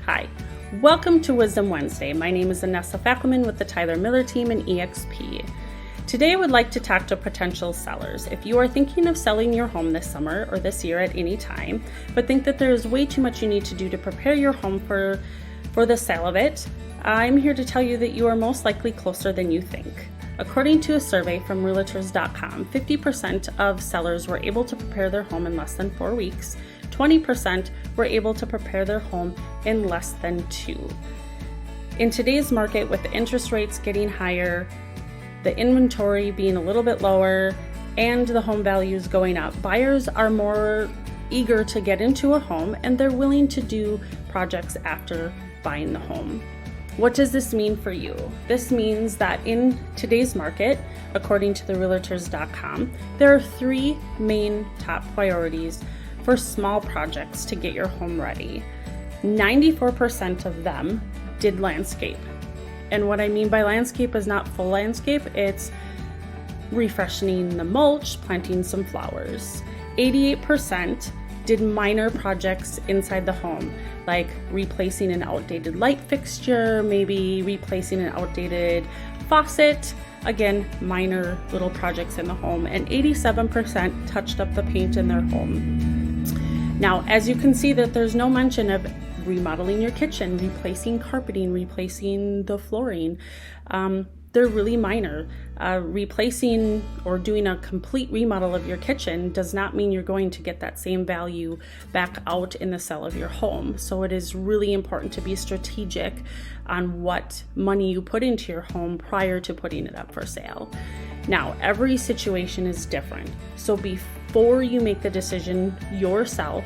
Hi, welcome to Wisdom Wednesday. My name is Annessa with the Tyler Miller team in EXP. Today I would like to talk to potential sellers. If you are thinking of selling your home this summer or this year at any time, but think that there is way too much you need to do to prepare your home for the sale of it, I'm here to tell you that you are most likely closer than you think. According to a survey from Realtors.com, 50% of sellers were able to prepare their home in less than 4 weeks. 20% were able to prepare their home in less than 2. In today's market, with the interest rates getting higher, the inventory being a little bit lower, and the home values going up, buyers are more eager to get into a home and they're willing to do projects after buying the home. What does this mean for you? This means that in today's market, according to the Realtors.com, there are 3 main top priorities for small projects to get your home ready. 94% of them did landscape. And what I mean by landscape is not full landscape, it's refreshing the mulch, planting some flowers. 88% did minor projects inside the home, like replacing an outdated light fixture, maybe replacing an outdated faucet. Again, minor little projects in the home. And 87% touched up the paint in their home. Now, as you can see, that there's no mention of remodeling your kitchen, replacing carpeting, replacing the flooring. They're really minor. Replacing or doing a complete remodel of your kitchen does not mean you're going to get that same value back out in the sale of your home. So it is really important to be strategic on what money you put into your home prior to putting it up for sale. Now, every situation is different. So before you make the decision yourself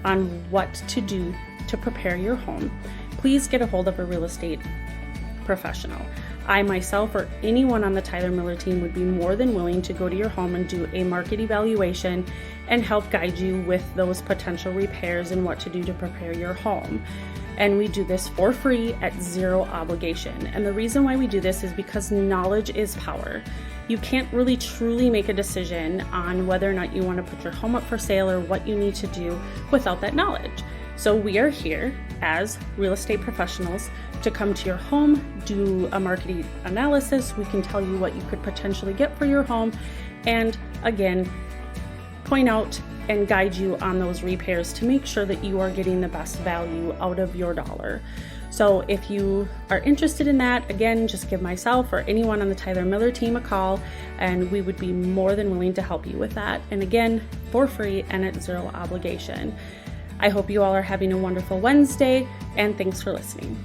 on what to do to prepare your home, please get a hold of a real estate professional. I myself or anyone on the Tyler Miller team would be more than willing to go to your home and do a market evaluation and help guide you with those potential repairs and what to do to prepare your home. And we do this for free at zero obligation. And the reason why we do this is because knowledge is power. You can't really truly make a decision on whether or not you want to put your home up for sale or what you need to do without that knowledge. So we are here as real estate professionals to come to your home, do a market analysis. We can tell you what you could potentially get for your home, and again, point out and guide you on those repairs to make sure that you are getting the best value out of your dollar. So if you are interested in that, again, just give myself or anyone on the Tyler Miller team a call, and we would be more than willing to help you with that. And again, for free and at zero obligation. I hope you all are having a wonderful Wednesday, and thanks for listening.